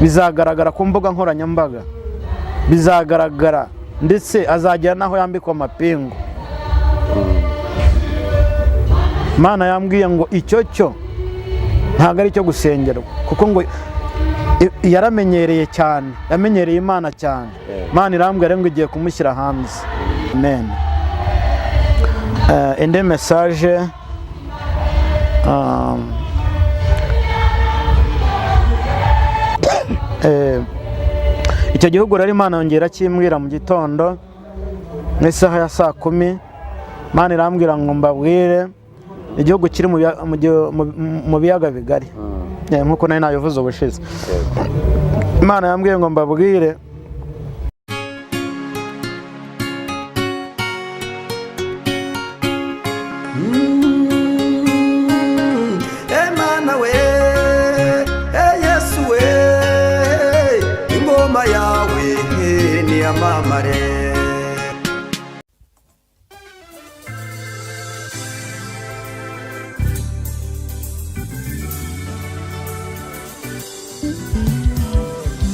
bizagaragara ku mbuga nkoranyambaga, bizagaragara ndetse azagera naho yambikwa amapingu. Imana yambwiye ngo icyo cyo ntabwo ari cyo gusengerwa, kuko ngo yaramenyereye cyane, yamenyereye Imana cyane. Imana irambwira ngo igiye kumushyira hanze. Amen. Indi message icyo gihugu rero Imana yongera kimbwira mu gitondo mu isaha ya 10:00. Imana irambwira ngo mbabwire igihugu kiri mu biyaga bigari, nkuko nari nabivuze ubushize. Imana yambwiye ngo mbabwire Emana we, Yesu we, ingoma yawe ni amamare.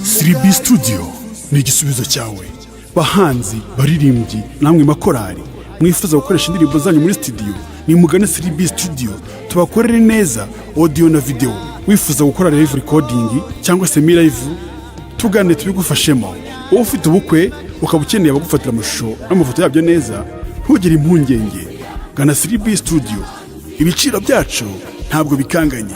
Siribi Studio ni igisubizo cyawe. Bahanzi, baririmbyi, namwe makorari mwifuza gukoresha indirimbo zanyu muri studio, ni mugane Siribi Studio tubakorere neza audio na video. Wifuza gukora live recording cyangwa se live, tugane tubigufashemo. Ufite ubukwe ukaba ukeneye abagufatira amashusho n'amafoto yabyo neza, ntugire impungenge, gana Siribi Studio. Ibiciro byacu ntabwo bikanganye.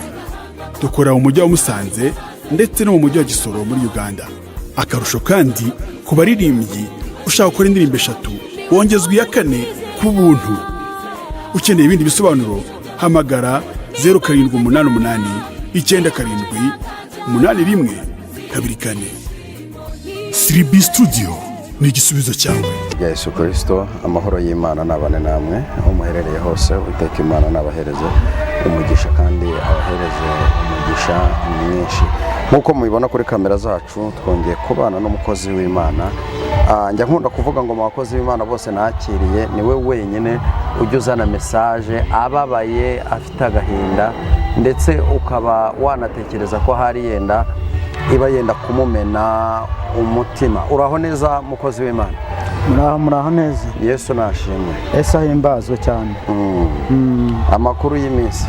Dukora mu mujyi wa Musanze ndetse no mu mujyi wa Gisoro muri Uganda. Akarusho kandi ku baririmbyi ushaka gukora indirimbo 3 wongezwa iya 4 ku buntu. Ukeneye ibindi bisobanuro hamagara 0788 97 81 24. Siribi Studio ni igisubizo cyawe. Yesu Kristo, amahoro y'Imana nabane namwe aho muherereye hose. Uteka Imana nabahereze umugisha kandi abahereze umugisha mwinshi. Nkuko mubibona kuri kamera zacu, twongeye kubana n'umukozi w'Imana. Njya nkunda kuvuga ngo abakozi b'Imana bose nakiriye niwe wenyine ujya uzana message ababaye, afite agahinda, ndetse ukaba wanatekereza ko hari yenda iba yenda kumumena umutima. Uraho neza mukozi w'Imana? Muraho neza. Yesu nashimwe. Yesu ahimbazwe cyane. Amakuru y'iminsi?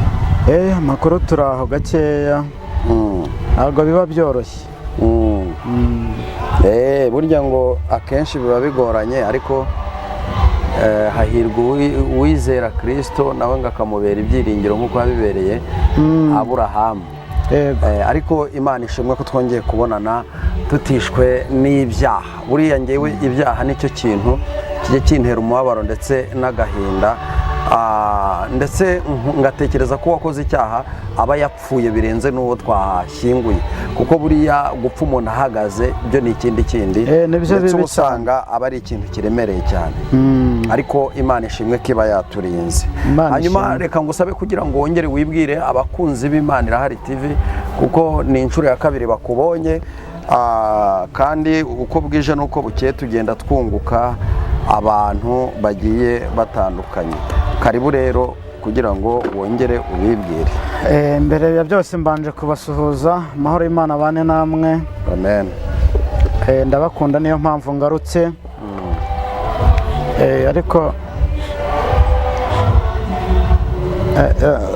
Amakuru turaho gakeya, ntabwo biba byoroshye. Burya ngo akenshi biba bigoranye, ariko hahirwa uwizera Kristo nawe ngakamubera ibyiringiro nk'uko yabibereye Aburahamu. Ariko Imana ishimwe ko twongeye kubonana tutishwe n'ibyaha. Buriya ngewe ibyaha nicyo kintu kijye kintera umubabaro ndetse n'agahinda, ndetse ngatekereza ko wakoze icyaha aba yapfuye birenze n'uwo twahashyinguye, kuko buriya gupfa umuntu ahagaze byo ni ikindi kindi, ndetse usanga aba ari ikintu kiremereye cyane. Ariko Imana ishimwe ko iba yaturinze. Hanyuma reka ngusabe kugira ngo wongere wibwire abakunzi b'Imana Irahari TV, kuko ni inshuro ya 2 bakubonye, kandi uko bwije n'uko bukeye tugenda twunguka abantu bagiye batandukanye. Karibu rero kugira ngo wongere ubibwire. Mbere ya byose mbanje kubasuhuza, amahoro y'Imana bane namwe. Amen. Ndabakunda, niyo mpamvu ngarutse. Ariko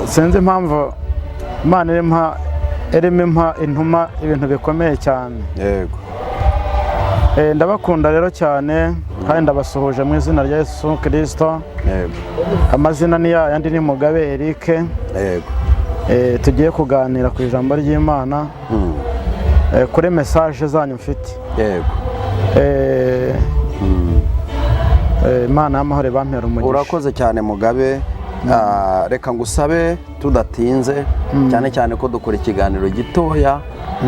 sinzi impamvu Imana irimo intuma ibintu bikomeye cyane. Yego. Ndabakunda rero cyane, kandi ndabasuhuje mu izina rya Yesu Kristo. Yego. Amazina ni yandi ni Mugabe Eric. Yego. Tugiye kuganira ku ijambo ry'Imana, kuri message zanyu mfite. Yego. Imana y'amahoro bampera umugisha. Urakoze cyane Mugabe. Reka ngusabe tudatinze, cyane cyane ko dukora ikiganiro gitoya.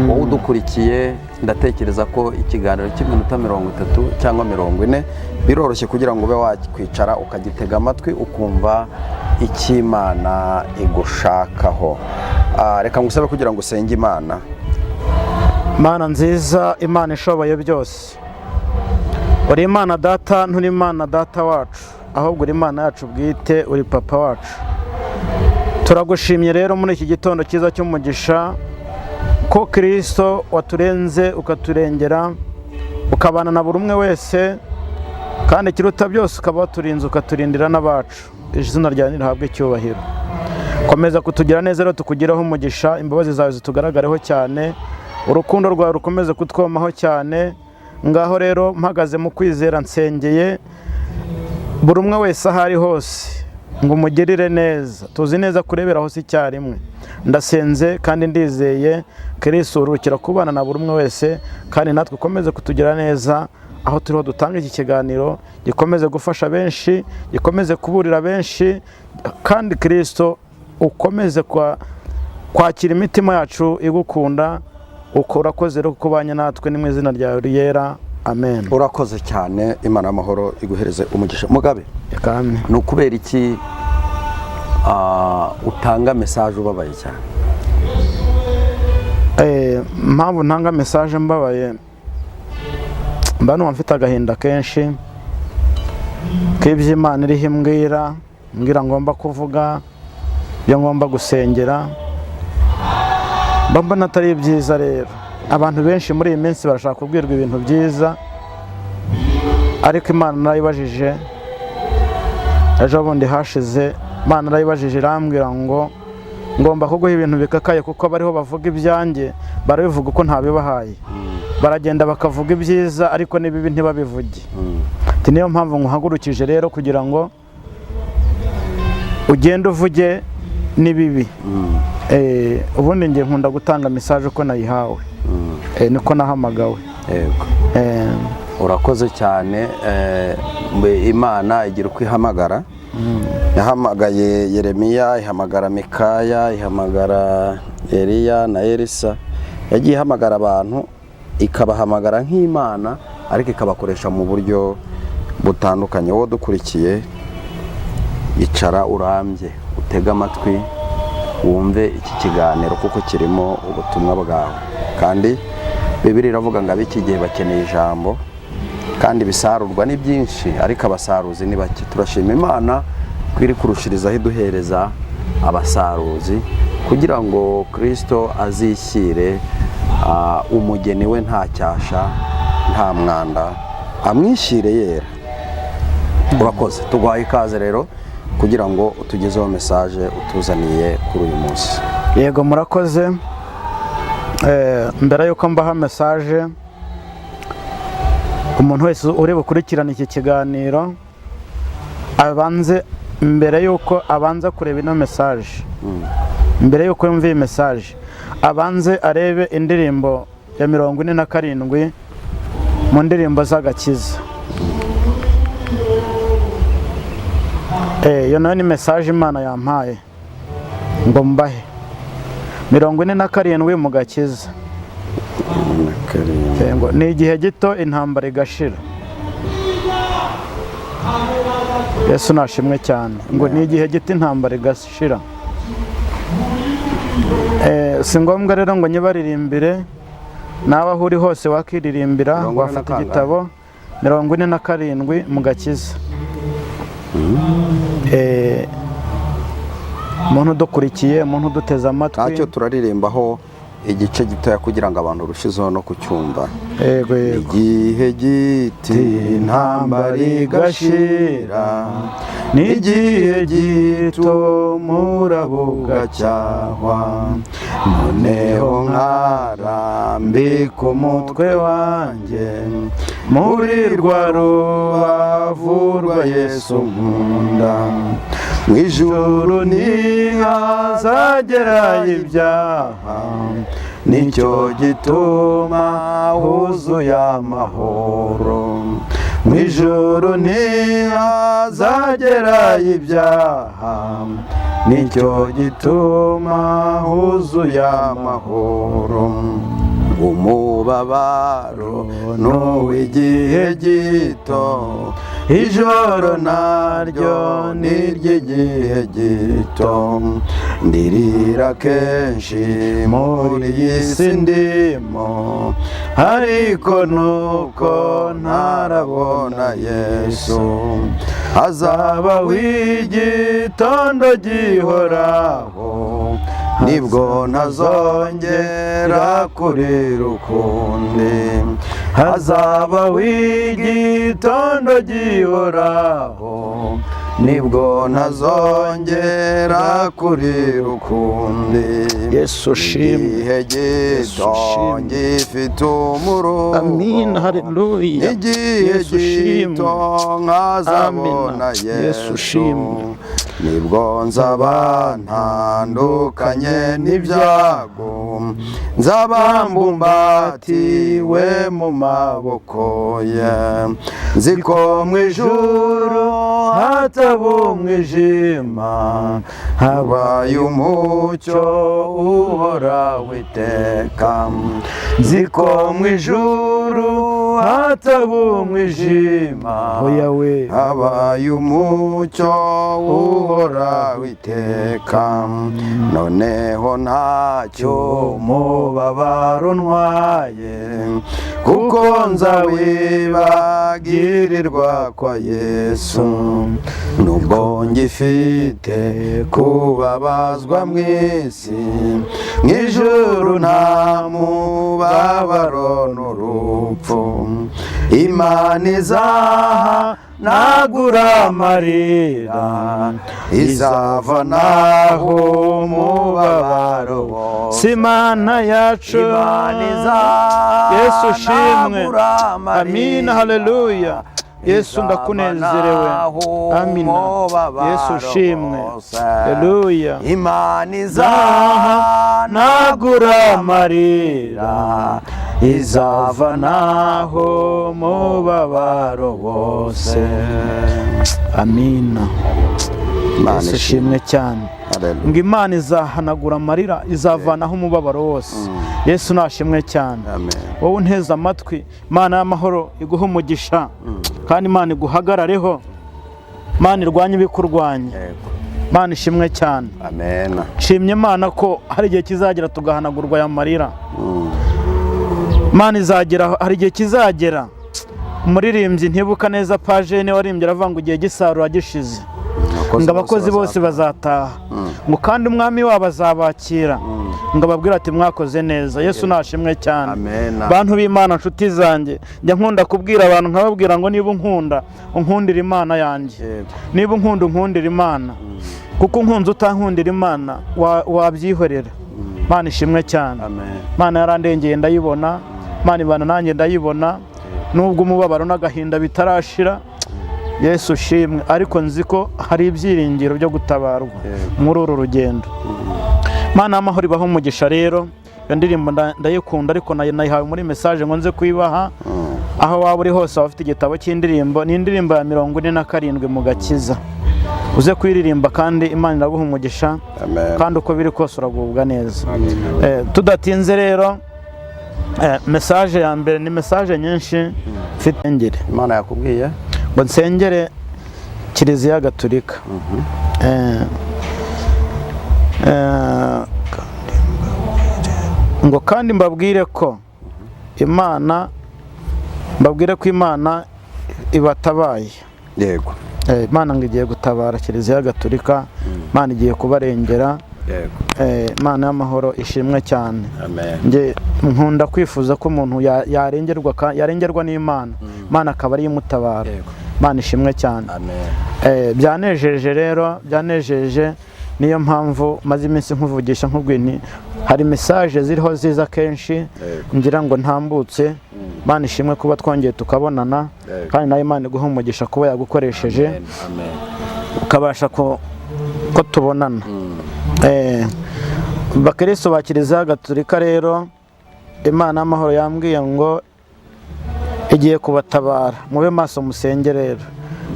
Wowe udukurikiye, ndatekereza ko ikiganiro cy'iminota 30 cyangwa 40 biroroshye kugira ngo ube wakwicara ukagitega amatwi ukumva icy'Imana igushakaho. Reka ngusabe kugira ngo usenge Imana. Mana nziza, Imana ishoboye byose, uri Imana data, nturi Imana data wacu, ahubwo uri Imana yacu bwite, uri papa wacu. Turagushimye rero muri iki gitondo cyiza cy'umugisha ko Kristo waturenze ukaturengera ukabana na buri umwe wese, kandi ikiruta byose ukaba waturinze ukaturindira n'abacu. Izina ryawe nirihabwe icyubahiro. Komeza kutugira neza rero, tukugiraho umugisha, imbabazi zawe zitugaragareho cyane, urukundo rwawe rukomeze kutwomaho cyane. Ngaho rero mpagaze mu kwizera nsengeye buri umwe wese aho ari hose ngo umugirire neza. Tuzi neza kurebera hose icyarimwe. Ndasenze kandi ndizeye Kristo urukira kubana na buri umwe wese, kandi natwe ukomeze kutugira neza aho turiho dutanga iki kiganiro, gikomeze gufasha benshi, gikomeze kuburira benshi, kandi Kristo ukomeze kwakira imitima yacu igukunda. Urakoze rero kubanye natwe, ni mu izina ryawe ryera, amen. Urakoze cyane, Imana y'amahoro iguhereze umugisha. Mugabe, ni ukubera iki utanga mesaje ubabaye cyane? Mpamvu ntanga mesaje mbabaye, mba numva mfite agahinda kenshi k'ibyo Imana iriho imbwira ngomba kuvuga, ibyo ngomba gusengera, mba mbona atari byiza. Rero abantu benshi muri iyi minsi barashaka kubwirwa ibintu byiza, ariko Imana narayibajije ejo bundi hashize. Imana narayibajije irambwira ngo ngomba kuguha ibintu bikakaye, kuko bariho bavuga ibyanjye barabivuga uko ntabibahaye, baragenda bakavuga ibyiza ariko n'ibibi ntibabivuge. Niyo mpamvu nkuhagurukije rero kugira ngo ugende uvuge n'ibibi. Ubundi ngiye nkunda gutanga mesaje uko nayihawe, niko nahamagawe. Urakoze cyane. Imana igira uko ihamagara. Yahamagaye Yeremiya, ihamagara Mikaya, ihamagara Eliya na Elisa. Yagiye ihamagara abantu, ikabahamagara nk'Imana, ariko ikabakoresha mu buryo butandukanye. Wowe dukurikiye, icara urambye, utega amatwi, wumve iki kiganiro kuko kirimo ubutumwa bwawe. Kandi Bibiliya iravuga ngo ab'iki gihe bakeneye ijambo, kandi bisarurwa ni byinshi ariko abasaruzi ni bake. Turashima Imana ko iri kurushirizaho iduhereza abasaruzi, kugira ngo Kristo azishyire umugeni we nta cyasha nta mwanda, amwishyire yera. Urakoze, tuguhaye ikaze rero kugira ngo utugezeho mesaje utuzaniye kuri uyu munsi. Yego, murakoze. Mbere yuko mbaha mesaje, umuntu wese uri bukurikirana iki kiganiro abanze, mbere yuko abanza kureba ino mesaje, mbere yuko yumva iyi mesaje, abanze arebe indirimbo ya 47 mu ndirimbo z'agakiza. Iyo nayo ni mesaje Imana yampaye ngo mbahe. 47 mu gakiza. Ni igihe gito intambara igashira. Yesu nashimwe cyane. Ngo ni igihe gito intambara igashira. Si ngombwa rero ngo nyibaririmbire, nawe aho uri hose wakiririmbira. Wafata igitabo 47 mu gakiza. Umuntu udukurikiye, umuntu uduteze amatwi, ntacyo turaririmbaho igice gitoya kugira ngo abantu rushizeho no kucyumva. Yego. Igihe giti intambara igashira, n'igihe gito murabuga cyahwa, noneho nkarambika umutwe wanjye muri rwa rubavu rwa Yesu nkunda. Mu ijuru ntihazagera ibyaha, nicyo gituma huzuye amahoro. Mu ijuru ntihazagera ibyaha, nicyo gituma huzuye amahoro. Umubabaro n'uw'igihe gito, ijoro naryo n'iry'igihe gito. Ndirira kenshi muri iyi si ndimo, ariko nuko ntarabona Yesu. Hazabaho igitondo gihoraho, nibwo ntazongera kurira ukundi. Hazabaho igitondo gihoraho, nibwo ntazongera kurira ukundi. Yesu ushimwe. Igihe gito gifite umurungo, Amina, haleluya. igihe gito nkazabona Yesu ushimwe. nibwo nzaba ntandukanye n'ibyago, nzaba mbumbatiwe mu maboko ye. Nzi ko mu ijuru hataba umwijima, habaye umucyo uhoraho iteka. Nzi ko mu ijuru hataba umwijima, habaye umucyo uhoraho iteka. Noneho ntacyo umubabaro ntwaye, kuko nzawibagirirwa kwa Yesu. Nubwo ngifite kubabazwa mu isi, mu ijuru nta mubabaro n'urupfu. Imana izahanagura amarira, izavanaho umubabaro wose. Imana yacu, Yesu ushimwe. Amina, haleluya. Yesu ndakunezerewe. Amina. Yesu ushimwe. Haleluya. Imana izahanagura amarira, izavanaho umubabaro wose. Amina. Yesu ushimwe cyane. Ngo Imana izahanagura amarira, izavanaho umubabaro wose. Yesu nashimwe cyane. Wowe unteze amatwi, Imana y'amahoro iguha umugisha, kandi Imana iguhagarareho. Imana irwanye ibikurwanya. Imana ishimwe cyane. Amen. Nshimye Imana ko hari igihe kizagera tugahanagurwa aya marira. Imana izagera, hari igihe kizagera. Umuririmbyi ntibuka neza Pajene warimbye aravuga ngo igihe gisarura gishize, ngo abakozi bose bazataha, ngo kandi umwami wabo azabakira, ngo ababwire ati mwakoze neza. Yesu nashimwe cyane. Bantu b'Imana, nshuti zanjye, njya nkunda kubwira abantu nkababwira ngo niba unkunda unkundira Imana yanjye, niba unkunda unkundira Imana, kuko unkunze utankundira Imana wabyihorera. Imana ishimwe cyane. Imana yarandengeye ndayibona, Imana ibana nanjye ndayibona, nubwo umubabaro n'agahinda bitarashira. Yesu ushimwe. Ariko nzi ko hari ibyiringiro byo gutabarwa muri uru rugendo. Imana y'amahoro ibaho umugisha. Rero iyo ndirimbo ndayikunda, ariko nayihawe muri message ngo nze kuyibaha. Aho waba uri hose waba ufite igitabo cy'indirimbo, ni indirimbo ya 47 mu gakiza. Uze kuyiririmba kandi Imana iraguha umugisha, kandi uko biri kose uragubwa neza. Tudatinze rero, message ya mbere ni message nyinshi mfite. Ngire Imana yakubwiye ngo nsengere Kiliziya Gatolika. Ngo kandi mbabwire ko Imana ibatabaye. Yego. Imana ngo igiye gutabara Kiliziya Gatolika, Imana igiye kubarengera. Imana y'amahoro ishimwe cyane. Nge nkunda kwifuza ko umuntu yarengerwa n'Imana, Imana akaba ari imutabara. Imana ishimwe cyane. Byanejeje rero, byanejeje. Niyo mpamvu maze iminsi nkuvugisha nk'ubwini, hari message ziriho ziza kenshi ngira ngo ntambutse. Imana ishimwe kuba twongeye tukabonana, kandi nayo Imana iguha umugisha kuba yagukoresheje ukabasha ko tubonana. Bakristo ba Kiliziya Gatolika rero, Imana y'amahoro yambwiye ngo igiye kubatabara, mube maso musenge. Rero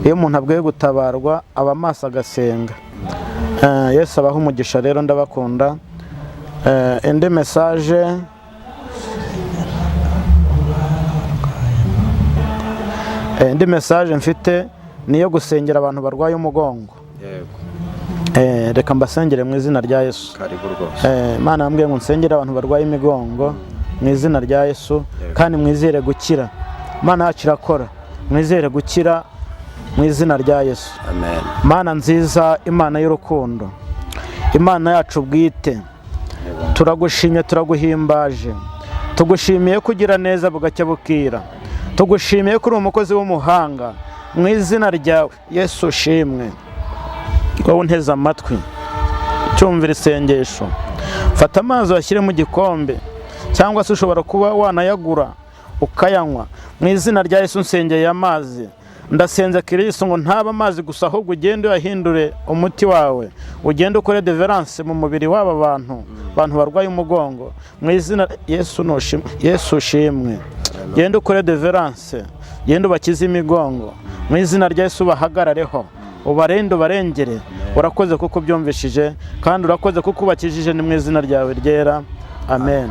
iyo umuntu abwiye gutabarwa aba maso agasenga. Yesu abaha umugisha. Rero ndabakunda. Indi message, mfite niyo gusengera abantu barwaye umugongo. Reka mbasengere mu izina rya Yesu. Imana yambwiye ngo nsengere abantu barwaye imigongo mu izina rya Yesu, kandi mwizere gukira. Imana yacu irakora, mwizere gukira mu izina rya Yesu. Imana nziza, Imana y'urukundo, Imana yacu bwite, turagushimye turaguhimbaje, tugushimiye kugira neza bugacya bukira, tugushimiye ko uri umukozi w'umuhanga. Mu izina ryawe Yesu ushimwe. Wowe unteze amatwi cyumvira isengesho, fata amazi washyire mu gikombe, cyangwa se ushobora kuba wanayagura ukayanywa. Mu izina rya Yesu nsengeye amazi, ndasenze Kristo ngo ntaba amazi gusa, ahubwo ugende uyahindure umuti wawe, ugende ukore deliverance mu mubiri w'aba bantu barwaye umugongo. Mu izina Yesu ushimwe, gende ukore deliverance, gende ubakize imigongo. Mu izina rya Yesu bahagarareho, ubarende ubarengere. Urakoze kuko byumvishije, kandi urakoze kuko ubakijije, ni mu izina ryawe ryera, amen.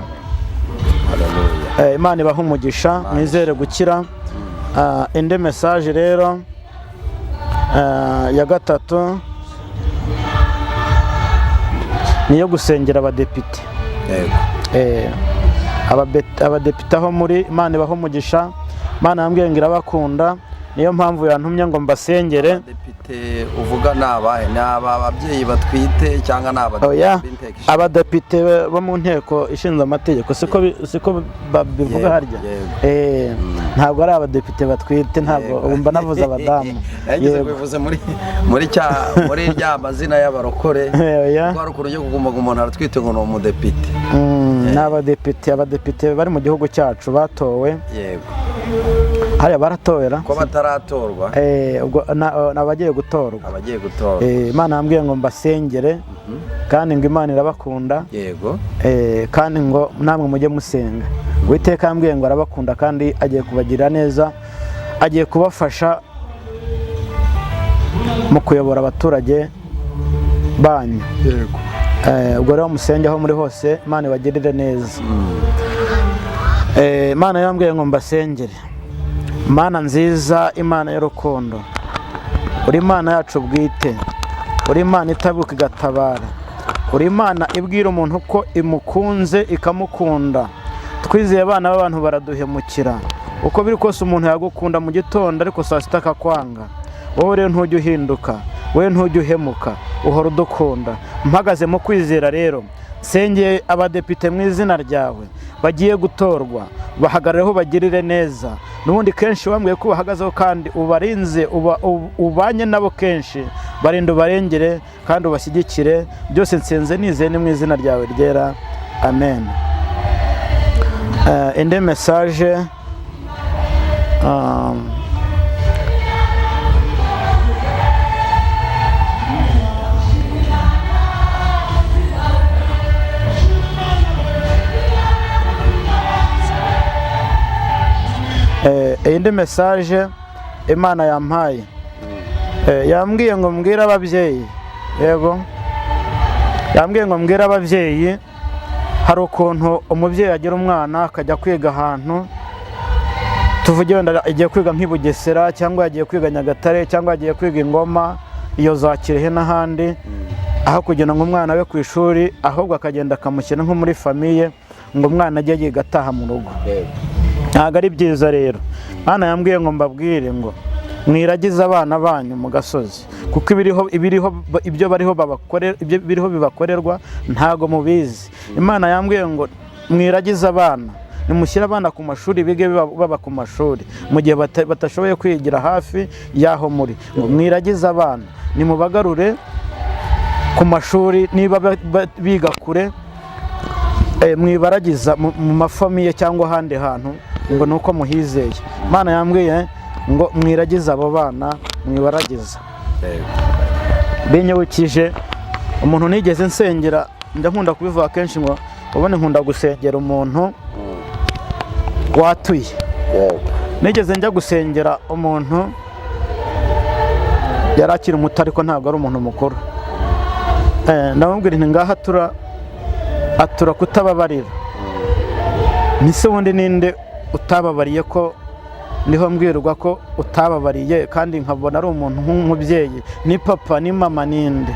Imana ibahe umugisha, mwizere gukira. Indi message rero ya gatatu niyo gusengera abadepite. Abadepite aho muri, Imana ibahe umugisha. Imana yambwiye ngo irabakunda, niyo mpamvu yantumye ngo mbasengere. Abadepite uvuga ni abahe? Ni ababyeyi batwite cyangwa ni abadepite bo mu nteko ishinzwe amategeko? Siko babivuga harya. Ntabwo ari abadepite batwite, ntabwo mba navuze abadamu. Yego bivuze muri rya mazina y'abarokore, ko hari ukuntu yo kuguma umuntu aratwite ngo ni umudepite. Ni abadepite bari mu gihugu cyacu batowe. Yego. Hariya baratowera ko bataratorwa, ubwo nabagiye gutorwa. Abagiye gutorwa. Imana yambwiye ngo mbasengere, kandi ngo Imana irabakunda. Yego. Kandi ngo namwe mujye musenga. Uwiteka yambwiye ngo arabakunda, kandi agiye kubagirira neza, agiye kubafasha mu kuyobora abaturage banyu. Yego. Ubwo rero musenge aho muri hose, Imana ibagirire neza. Imana yambwiye ngo mbasengere. Imana nziza, Imana y'urukundo, uri Imana yacu bwite, uri Imana itabuka igatabara, uri Imana ibwira umuntu ko imukunze ikamukunda. Twizeye abana b'abantu baraduhemukira, uko biri kose umuntu yagukunda mu gitondo, ariko saa sita akakwanga. Wowe rero ntujye uhinduka, wowe ntujye uhemuka, uhora udukunda. Mpagaze mu kwizera rero, sengeye abadepite mu izina ryawe bagiye gutorwa, bahagarareho bagirire neza. N'ubundi kenshi wambwiye ko bahagazeho, kandi ubarinze, ubanye nabo kenshi, barinde ubarengere kandi ubashyigikire. Byose nsenze nizeye ni mu izina ryawe ryera, amen. Indi message indi message Imana yampaye, yambwiye ngo mbwira ababyeyi. Yego, yambwiye ngo mbwira ababyeyi, hari ukuntu umubyeyi agira umwana akajya kwiga ahantu, tuvuge wenda agiye kwiga nk'i Bugesera, cyangwa yagiye kwiga Nyagatare, cyangwa yagiye kwiga Ingoma, iyo za Kirehe n'ahandi, aho kugira ngo umwana we ku ishuri, ahubwo akagenda akamushyira nko muri famiye ngo umwana ajye yiga ataha mu rugo. Ntabwo ari byiza rero. Imana yambwiye ngo mbabwire ngo mwiragize abana banyu mu gasozi, kuko ibyo biriho bibakorerwa ntago mubizi. Imana yambwiye ngo mwiragize abana, nimushyire abana ku mashuri, bige baba ku mashuri, mu gihe batashoboye kwigira hafi y'aho muri. Mwiragize abana, nimubagarure ku mashuri, niba biga kure, mwibaragiza mu mafamiye cyangwa ahandi hantu, ngo nuko muhizeye. Imana yambwiye ngo mwiragize abo bana, mwibaragiza. Binyibukije umuntu nigeze nsengera, njya nkunda kubivuga kenshi, ngo ubone nkunda gusengera umuntu watuye. Nigeze njya gusengera umuntu yari akiri muto, ariko ntabwo ari umuntu mukuru. Ndamubwira nti ngaha atura kutababarira. Nise wundi ninde utababariye? ko niho mbwirwa ko utababariye, kandi nkabona ari umuntu nk'umubyeyi, ni papa ni mama ninde?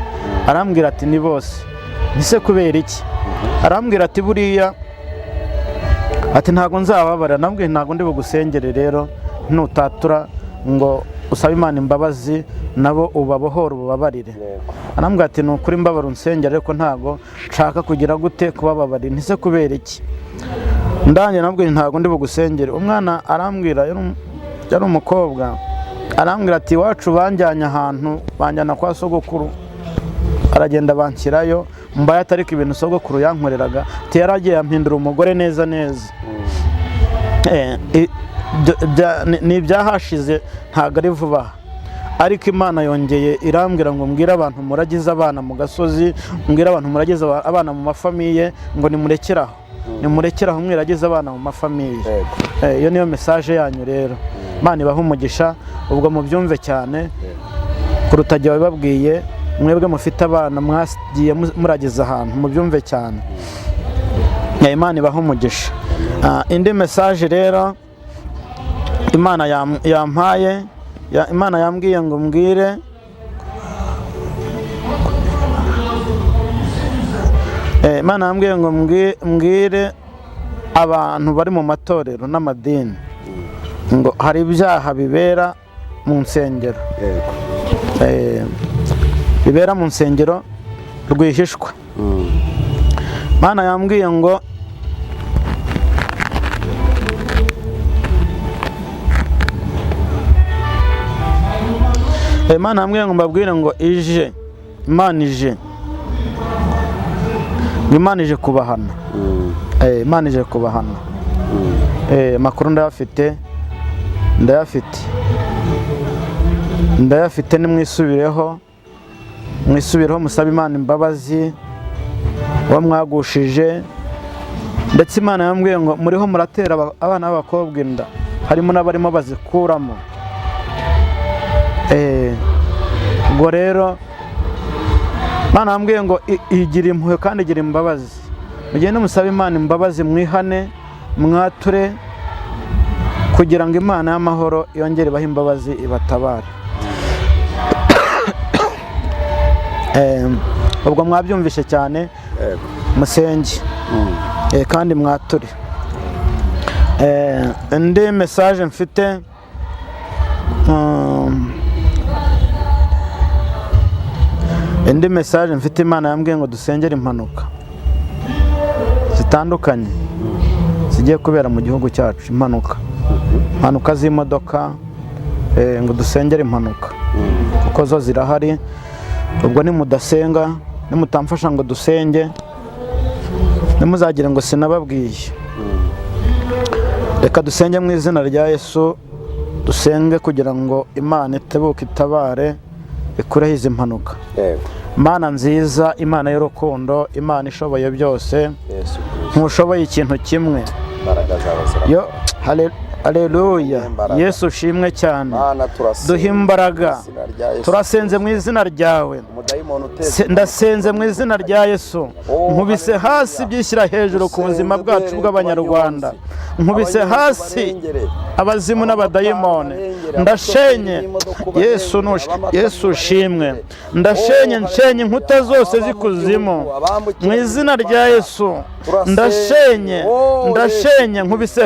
Arambwira ati ni bose. Nise kubera iki? Arambwira ati buriya, ati ntago nzababarira. Nambwiye ntago ndi bugusengere rero nutatura ngo usaba Imana imbabazi nabo ubabohora ubabarire. Arambwira ati ni ukuri mbabara unsengera ariko ntago nshaka kugira gute kubababarira, ntise kubera iki. Ndanje nabwo ntago ndi bugusengere. Umwana arambwira yari umukobwa, arambwira ati iwacu banjyanye ahantu, banjyana kwa sogokuru, aragenda banshyirayo mbaye atariko ibintu sogokuru yankoreraga, ati yaragiye yampindura umugore neza neza. Ni ibyahashize ntago ari vuba, ariko Imana yongeye irambwira ngo mbwire abantu muragize abana mu gasozi, mbwire abantu muragize abana mu mafamiye ngo nimurekeraho mwiragize abana mu mafamiye. Iyo niyo message yanyu rero. Imana ibaha umugisha, ubwo mubyumve cyane kuruta jye wababwiye. Mwebwe mufite abana mwagiye muragize ahantu, mubyumve cyane. Imana ibaha umugisha. Indi message rero Imana yampaye, Imana yambwiye ngo mbwire Imana yambwiye ngo mbwire abantu bari mu matorero n'amadini ngo hari ibyaha bibera mu nsengero, bibera mu nsengero rwihishwa. Imana yambwiye ngo Imana yambwiye ngo mbabwire ngo Imana ije kubahana. Imana ije kubahana. Amakuru ndayafite nimwisubireho musabe Imana imbabazi uwo mwagushije. Ndetse Imana yambwiye ngo muriho muratera abana b'abakobwa inda, harimo n'abarimo bazikuramo. Ubwo rero Imana yambwiye ngo igira impuhwe kandi igira imbabazi. Mugende musabe Imana imbabazi, mwihane, mwature, kugira ngo Imana y'amahoro yongere ibahe imbabazi ibatabare. Ubwo mwabyumvishe cyane, musenge kandi mwature. Indi message mfite, Imana yambwiye ngo dusengere impanuka zitandukanye zigiye kubera mu gihugu cyacu. Impanuka z'imodoka, ngo dusengere impanuka kuko zo zirahari. Ubwo nimudasenga, nimutamfasha ngo dusenge, nimuzagire ngo sinababwiye. Reka dusenge mu izina rya Yesu, dusenge kugira ngo Imana itebuke itabare ikureho izi mpanuka. Imana nziza, Imana y'urukundo, Imana ishoboye byose, ntushoboye ikintu kimwe. Haleluya, Yesu ushimwe cyane. Duhe imbaraga, turasenze mu izina ryawe. Ndasenze mu izina rya Yesu, nkubise hasi byishyira hejuru ku buzima bwacu bw'Abanyarwanda, nkubise hasi abazimu n'abadayimoni. Ndashenye Yesu ushimwe, ndashenye inkuta zose z'ikuzimu mu izina rya Yesu. Ndashenye nkubise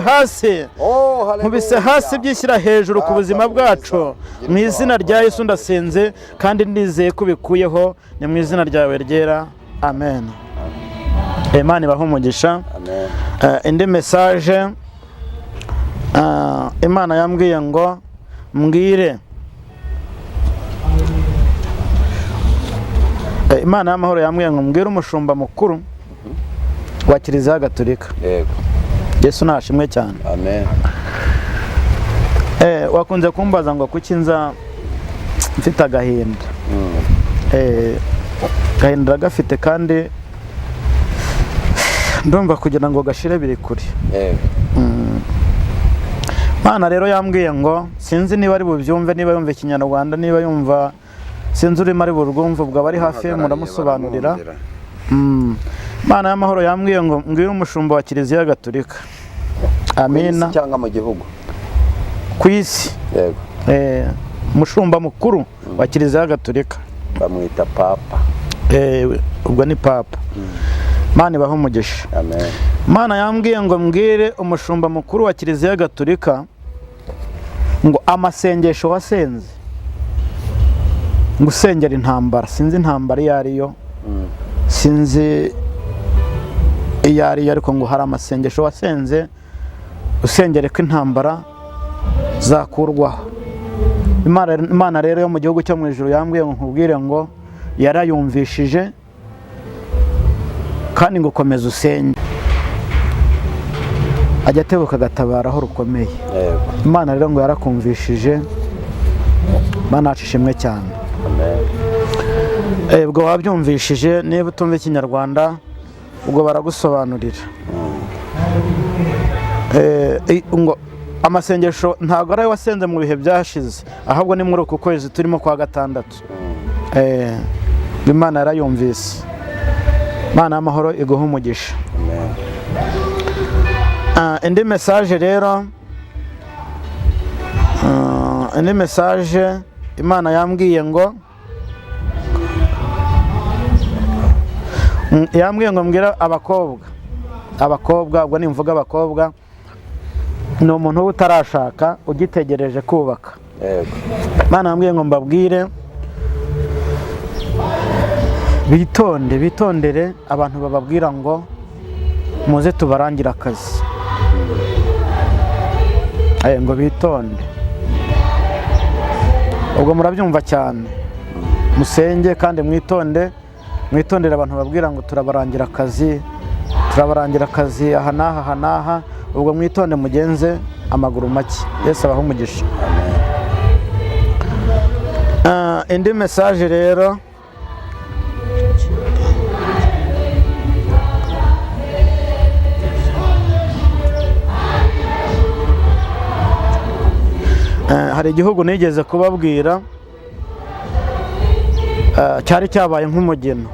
hasi byishyira hejuru ku buzima bwacu mu izina rya Yesu. Ndasenze kandi ndizeye ko bikuyeho, ni mu izina ryawe ryera, amen. Imana ibahe umugisha. Indi message, Imana yambwiye ngo mbwire, Imana y'amahoro yambwiye ngo mbwire umushumba mukuru wa Kiliziya Gatolika. Yesu nashimwe cyane. Wakunze kumbaza ngo kuki nza mfite agahinda. Gahinda gafite kandi ndumva kugira ngo gashire biri kuri. Imana rero yambwiye ngo sinzi niba ari bubyumve, niba yumva Ikinyarwanda, niba yumva, sinzi urimo ari burwumve, ubwo abari hafi muramusobanurira. Imana y'amahoro yambwiye ngo mbwire umushumba wa Kiliziya Gatolika. Amina. Cyangwa mu gihugu? Ku isi. Umushumba mukuru wa Kiliziya Gatolika bamwita Papa. Ubwo ni Papa. Imana ibahe umugisha. Amen. Imana yambwiye ngo mbwire umushumba mukuru wa Kiliziya Gatolika ngo amasengesho wasenze ngo usengera intambara, sinzi intambara iyo ariyo, sinzi iyo ariyo, ariko ngo hari amasengesho wasenze usengere ko intambara zakurwaho. Imana rero yo mu gihugu cyo mu ijuru yambwiye ngo nkubwire ngo yarayumvishije kandi ngo komeza usenge, ajya atebuka agatabara aho rukomeye. Imana rero ngo yarakumvishije, Imana yacu ishimwe cyane. Ubwo wabyumvishije, niba utumva ikinyarwanda ubwo baragusobanurira. Ngo amasengesho ntabwo ari wasenze mu bihe byashize, ahubwo ni muri uku kwezi turimo kwa gatandatu. Imana yarayumvise. Imana y'amahoro iguha umugisha. Indi message rero, indi message Imana yambwiye ngo mbwira abakobwa, ubwo nimvuga abakobwa ni umuntu utarashaka ugitegereje kubaka. Imana yambwiye ngo mbabwire bitondere abantu bababwira ngo muze tubarangire akazi, ngo bitonde. Ubwo murabyumva cyane, musenge kandi mwitondere abantu babwira ngo turabarangira akazi aha n'aha. Ubwo mwitonde mugenze amaguru make. Yesu abaha umugisha. Indi message rero, hari igihugu nigeze kubabwira cyari cyabaye nk'umugeno,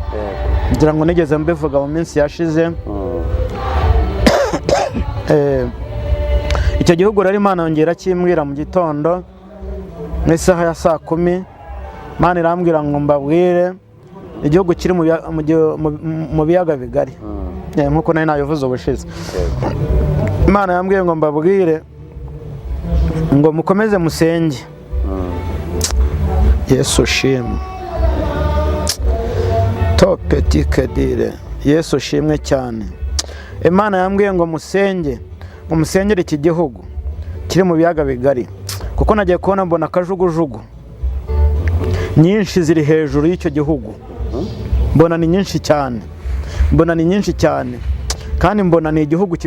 ngira ngo nigeze mbivuga mu minsi yashize. Icyo gihugu rero Imana yongera kimbwira mu gitondo mu isaha ya 10:00. Imana irambwira ngo mbabwire igihugu kiri mu biyaga bigari, nk'uko nari nabivuze ubushize. Imana yambwiye ngo mbabwire ngo mukomeze musenge. Yesu shimwe. Petit kedire. Yesu shimwe cyane. Imana yambwiye ngo musengere iki gihugu kiri mu biyaga bigari, kuko nagiye kubona mbona akajugujugu nyinshi ziri hejuru y'icyo gihugu. Mbona ni nyinshi cyane, kandi mbona ni igihugu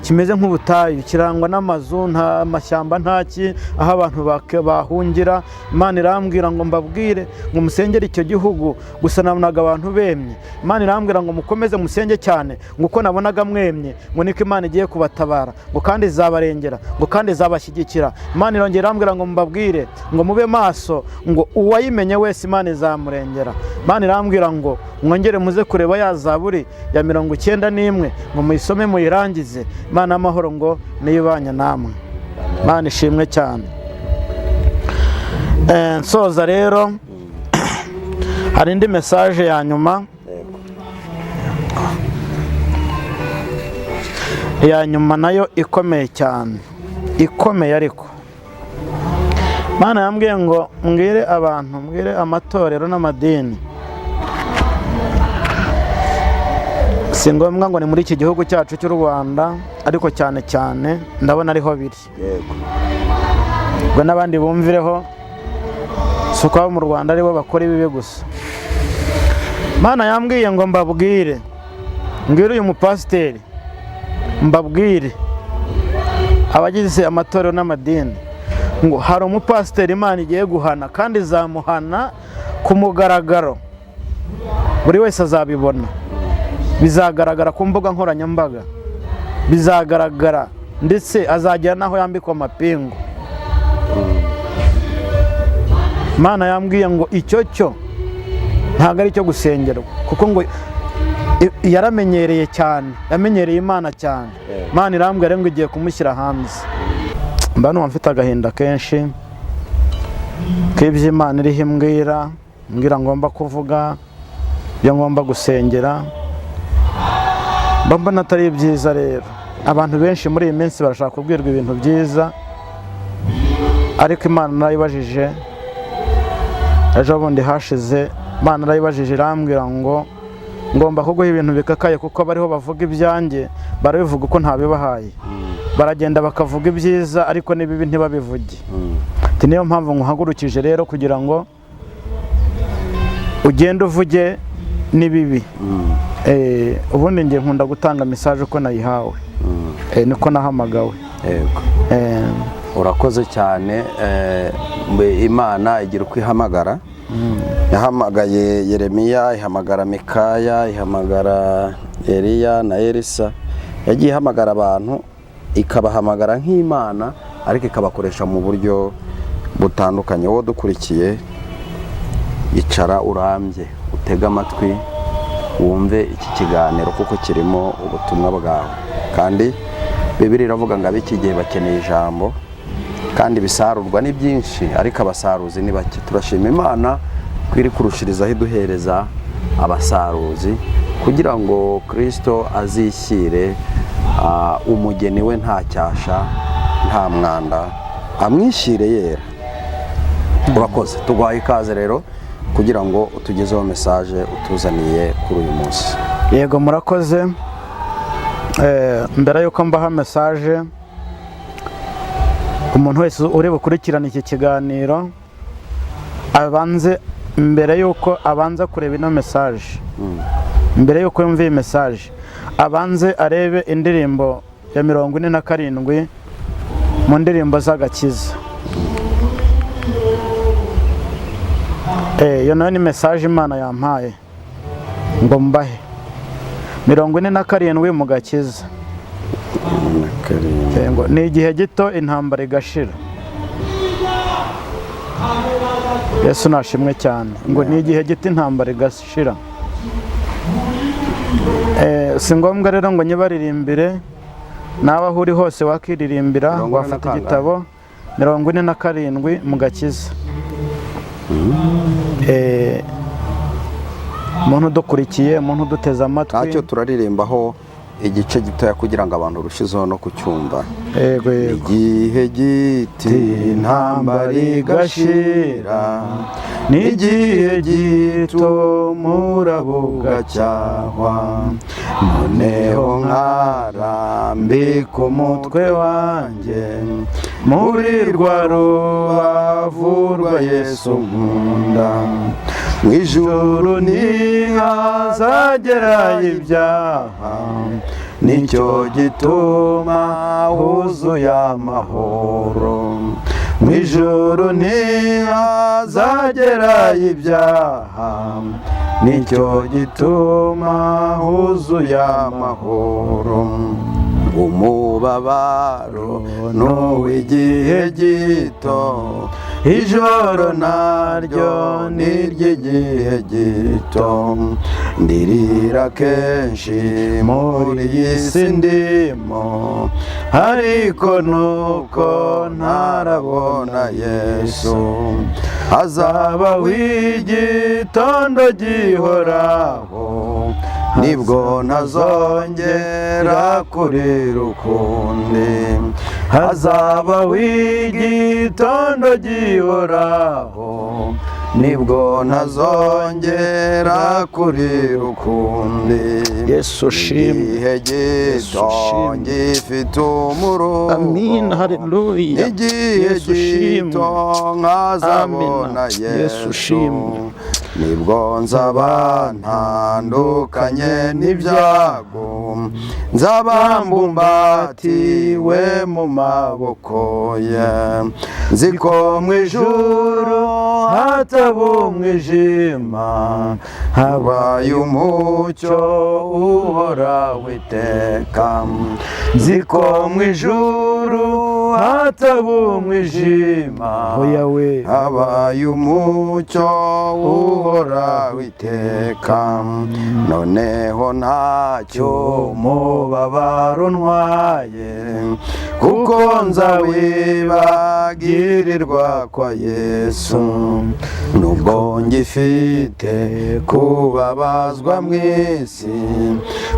kimeze nk'ubutayu, kirangwa n'amazu, nta mashyamba, ntaki aho abantu bahungira. Imana irambwira ngo mbabwire ngo musengere icyo gihugu, gusa nabonaga abantu bemye. Imana irambwira ngo mukomeze musenge cyane, ngo uko nabonaga mwemye ngo niko Imana igiye kubatabara, ngo kandi izabarengera, ngo kandi izabashyigikira. Imana irongera irambwira ngo mbabwire ngo mube maso, ngo uwayimenye wese Imana izamurengera. Imana irambwira ngo mwongere muze kureba ya Zaburi ya 91 ngo muyisome muyirangize. Imana y'amahoro ngo niyibanye namwe. Imana ishimwe cyane. Nsoza rero, hari indi message ya nyuma, nayo ikomeye cyane, ikomeye ariko. Imana yambwiye ngo mbwire amatorero n'amadini, si ngombwa ngo ni muri iki gihugu cyacu cy'u Rwanda, ariko cyane ndabona ariho biri. Ngo n'abandi bumvireho, si uko abo mu Rwanda aribo bakora ibibi gusa. Imana yambwiye ngo mbabwire uyu mupasiteri, mbabwire abagize amatorero n'amadini ngo hari umupasiteri Imana igiye guhana, kandi izamuhana ku mugaragaro, buri wese azabibona. Bizagaragara ku mbuga nkoranyambaga, bizagaragara, ndetse azagera naho yambikwa amapingu. Imana yambwiye ngo icyo cyo ntabwo ari cyo gusengerwa, kuko ngo yaramenyereye cyane, yamenyereye Imana cyane. Imana irambwira ngo igiye kumushyira hanze. Mba numva mfite agahinda kenshi k'ibyo Imana iriho imbwira ngomba kuvuga, ibyo ngomba gusengera. Mbona atari byiza rero. Abantu benshi muri iyi minsi barashaka kubwirwa ibintu byiza, ariko Imana narayibajije ejo bundi hashize, Imana narayibajije irambwira ngo ngomba kuguha ibintu bikakaye kuko bariho bavuga ibyanjye barabivuga uko ntabibahaye, baragenda bakavuga ibyiza ariko n'ibibi ntibabivuge. Niyo mpamvu nkuhagurukije rero kugira ngo ugende uvuge n'ibibi. Ubundi ngiye nkunda gutanga message uko nayihawe, niko nahamagawe. Urakoze cyane. Imana igira uko ihamagara. Yahamagaye Yeremiya, ihamagara Mikaya, ihamagara Eliya na Elisa. Yagiye ihamagara abantu, ikabahamagara nk'Imana ariko ikabakoresha mu buryo butandukanye. Wowe dukurikiye, icara urambye, utega amatwi, wumve iki kiganiro kuko kirimo ubutumwa bwawe. Kandi Bibiliya iravuga ngo ab'iki gihe bakeneye ijambo, kandi bisarurwa ni byinshi ariko abasaruzi ni bake. Turashima Imana ko iri kurushirizaho iduhereza abasaruzi kugira ngo Kristo azishyire umugeni we nta cyasha nta mwanda, amwishyire yera. Urakoze, tuguhaye ikaze rero kugira ngo utugezeho message utuzaniye kuri uyu munsi. Yego murakoze. Mbere yuko mbaha message, umuntu wese uri bukurikirana iki kiganiro abanze, mbere yuko abanza kureba ino message, mbere yuko yumva iyi message, abanze arebe indirimbo ya 47 mu ndirimbo z'agakiza. Iyo nayo ni message Imana yampaye ngo mbahe. 47 mu gakiza. Ngo ni igihe gito intambara igashira. Yesu nashimwe cyane. Ngo ni igihe gito intambara igashira. Si ngombwa rero ngo nyibaririmbire, nawe aho uri hose wakiririmbira, wafata igitabo 47 mu gakiza. Umuntu dukurikiye, umuntu duteze amatwi, ntacyo turaririmbaho igice gitoya kugira ngo abantu rushizeho no kucyumva. Yego. Igihe giti intambara igashira, n'igihe gito murabuga cyahwa, noneho nkarambika umutwe wanjye muri rwa rubavu rwa Yesu nkunda. Mu ijuru ntihazagera ibyaha, nicyo gituma huzuye amahoro. Mu ijuru ntihazagera ibyaha, nicyo gituma huzuye amahoro. Umubabaro n'uw'igihe gito, ijoro naryo n'iry'igihe gito. Ndirira kenshi muri iyi si ndimo, ariko nuko ntarabona Yesu. Hazabaho igitondo gihoraho, nibwo ntazongera kurira ukundi. Hazabaho igitondo gihoraho, nibwo ntazongera kurira ukundi. Yesu shimwe. Igihe gito gifite umuruho, Amin, haleluya. igihe gito nkazabona Yesu. Nibwo nzaba ntandukanye n'ibyago, nzaba mbumbatiwe mu maboko ye. Nzi ko mu ijuru hataba umwijima, habaye umucyo uhoraho iteka. Nzi ko mu ijuru hataba umwijima, habaye umucyo uhoraho iteka. Noneho ntacyo umubabaro ntwaye, kuko nzawibagirirwa kwa Yesu. Nubwo ngifite kubabazwa mu isi,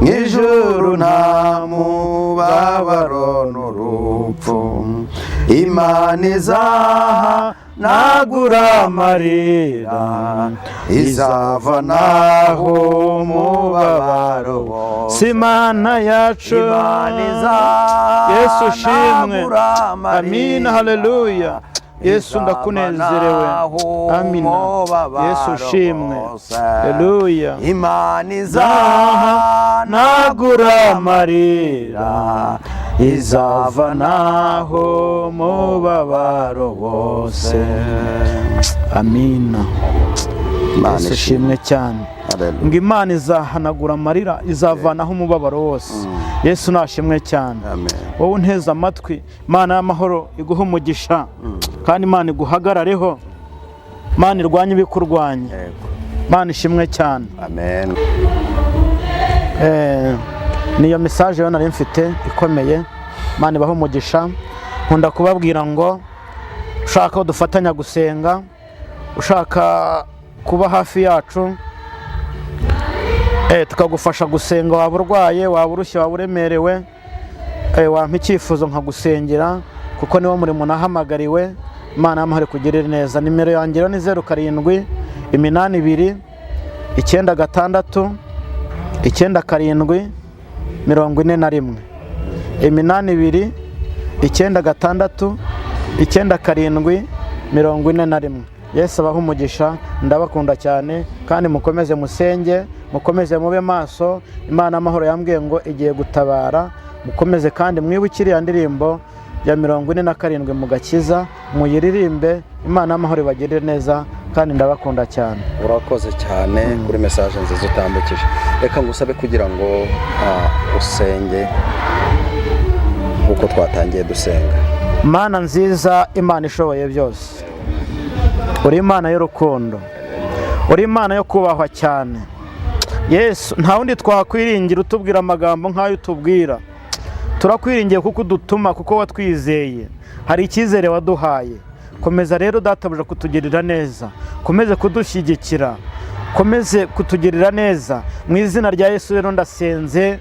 mu ijuru nta mubabaro n'urupfu. Imana izahanagura amarira, izavanaho umubabaro wose. Imana yacu, Yesu ushimwe. Amina, haleluya. Yesu ndakunezerewe. Amina. Yesu ushimwe. Haleluya. Imana izahanagura amarira, izavanaho umubabaro wose. Amina. Yesu ushimwe cyane. Ngo Imana izahanagura amarira, izavanaho umubabaro wose. Yesu nashimwe cyane. Wowe unteze amatwi, Imana y'amahoro iguha umugisha, kandi Imana iguhagarareho, Imana irwanye ibikurwanya. Imana ishimwe cyane. Amen. Niyo message yo nari mfite ikomeye. Imana ibaho umugisha. Nkunda kubabwira ngo ushaka ko dufatanya gusenga, ushaka kuba hafi yacu, tukagufasha gusenga, waba urwaye, waba urushye, waba uremerewe, wampa icyifuzo nkagusengera, kuko niwo murimo nahamagariwe. Imana y'amahoro kugirira neza. Nimero yanjye ni 07 82 96 97 41 82 96 97 41. Yesu abaho umugisha, ndabakunda cyane, kandi mukomeze musenge, mukomeze mube maso. Imana y'amahoro yambwiye ngo igiye gutabara. Mukomeze kandi mwibukire ya ndirimbo ya 47 mu gakiza, muyiririmbe. Imana y'amahoro ibagirire neza, kandi ndabakunda cyane. Urakoze cyane kuri message nziza utambukije. Reka ngusabe kugira ngo usenge uko twatangiye dusenga. Mana nziza, Imana ishoboye byose, uri Imana y'urukundo, uri Imana yo kubahwa cyane. Yesu, nta wundi twakwiringira utubwira amagambo nk'ayo utubwira. Turakwiringiye kuko udutuma, kuko watwizeye, hari icyizere waduhaye. Komeza rero databuja kutugirira neza, komeze kudushyigikira, komeze kutugirira neza. Mu izina rya Yesu rero ndasenze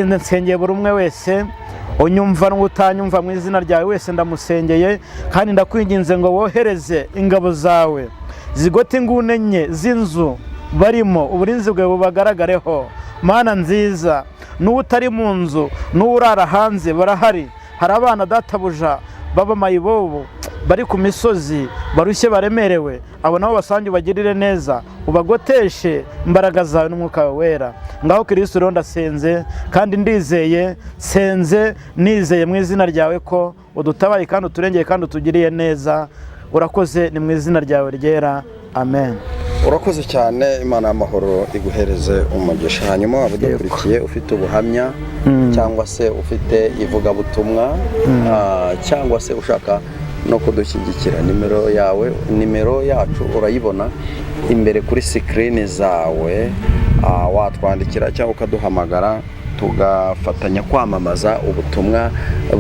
nsengeye buri umwe wese unyumva n'utanyumva, mu izina ryawe wese ndamusengeye, kandi ndakwinginze ngo wohereze ingabo zawe zigote ingune enye z'inzu barimo, uburinzi bwawe bubagaragareho. Mana nziza, n'uwo utari mu nzu, n'uwo urara hanze barahari. Hari abana databuja baba mayibobo, bari ku misozi, barushye baremerewe, abo nabo basange ubagirire neza, ubagoteshe imbaraga zawe n'umwuka wawe wera. Ngaho Kristo rero ndasenze, kandi ndizeye, senze nizeye mu izina ryawe ko udutabaye kandi uturengeye kandi utugiriye neza. Urakoze, ni mu izina ryawe ryera. Amen. Urakoze cyane. Imana y'amahoro iguhereze umugisha. Hanyuma waba udukurikiye ufite ubuhamya, cyangwa se ufite ivugabutumwa, cyangwa se ushaka no kudushyigikira, nimero yacu urayibona imbere kuri screen zawe. Watwandikira cyangwa ukaduhamagara, tugafatanya kwamamaza ubutumwa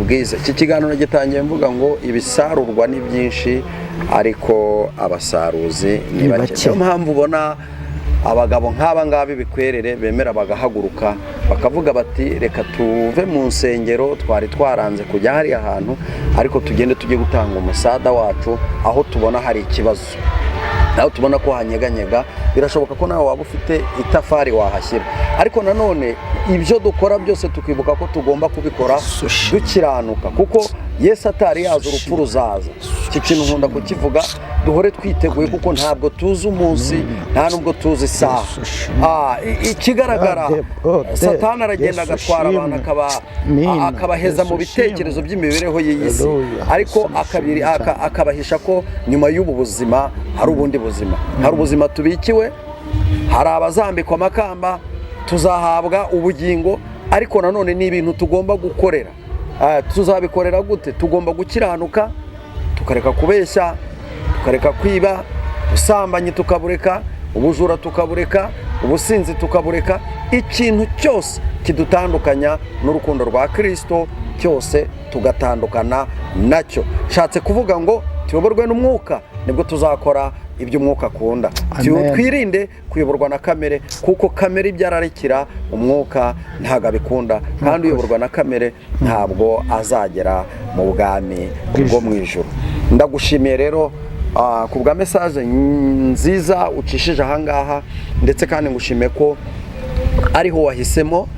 bwiza. Iki kiganiro gitangiye mvuga ngo ibisarurwa ni byinshi, ariko abasaruzi ni bake. Niyo mpamvu ubona abagabo nk'aba ngaba bikwerere bemera bagahaguruka bakavuga bati reka tuve mu nsengero twari twaranze kujya hari ahantu, ariko tugende tujye gutanga umusada wacu aho tubona hari ikibazo, naho tubona ko hanyeganyega. Birashoboka ko nawe waba ufite itafari wahashyira, ariko nanone ibyo dukora byose tukibuka ko tugomba kubikora dukiranuka, kuko Yesu atari yaza urupfu ruzaza. Iki kintu nkunda kukivuga, duhore twiteguye, kuko ntabwo tuzi umunsi, nta nubwo tuzi isaha. Ikigaragara, Satani aragenda agatwara abantu akabaheza mu bitekerezo by'imibereho y'isi, ariko akabahisha ko nyuma y'ubu buzima hari ubundi buzima, hari ubuzima tubikiwe, hari abazambikwa amakamba, tuzahabwa ubugingo, ariko nanone ni ibintu tugomba gukorera. Tuzabikorera gute? Tugomba gukiranuka, tukareka kubeshya, tukareka kwiba, ubusambanyi tukabureka, ubujura tukabureka, ubusinzi tukabureka. Ikintu cyose kidutandukanya n'urukundo rwa Kristo cyose tugatandukana nacyo. Nshatse kuvuga ngo tuyoborwe n'umwuka, nibwo tuzakora ibyo umwuka akunda. Amen. Twirinde kuyoborwa na kamere, kuko kamere ibyararikira umwuka ntabwo abikunda, kandi uyoborwa na kamere ntabwo azagera mu bwami bwo mu ijuru. Ndagushimiye rero ku bwa message nziza ucishije ahangaha, ndetse kandi ngushimiye ko ariho wahisemo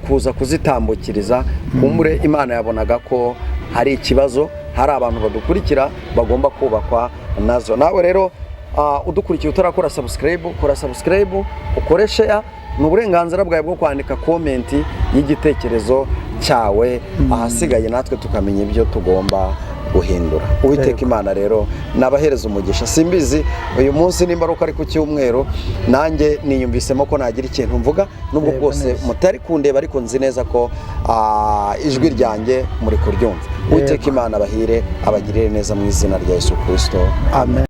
kuza kuzitambukiriza. Kumbure Imana yabonaga ko hari ikibazo, hari abantu badukurikira bagomba kubakwa nazo. Nawe rero udukurikiye utarakora subscribe, kora subscribe, ukore share. Ni uburenganzira bwawe bwo kwandika comment y'igitekerezo cyawe, ahasigaye natwe tukamenya ibyo tugomba guhindura. Uwiteka Imana rero nabahereza umugisha. Simbizi uyu munsi nimba ari uko ari ku cyumweru, nanjye niyumvisemo ko nagira ikintu mvuga, nubwo bwose mutari kundeba, ariko nzi neza ko ijwi ryanjye muri kuryumva. Uwiteka Imana abahire, abagirire neza mu izina rya Yesu Kristo. Amen.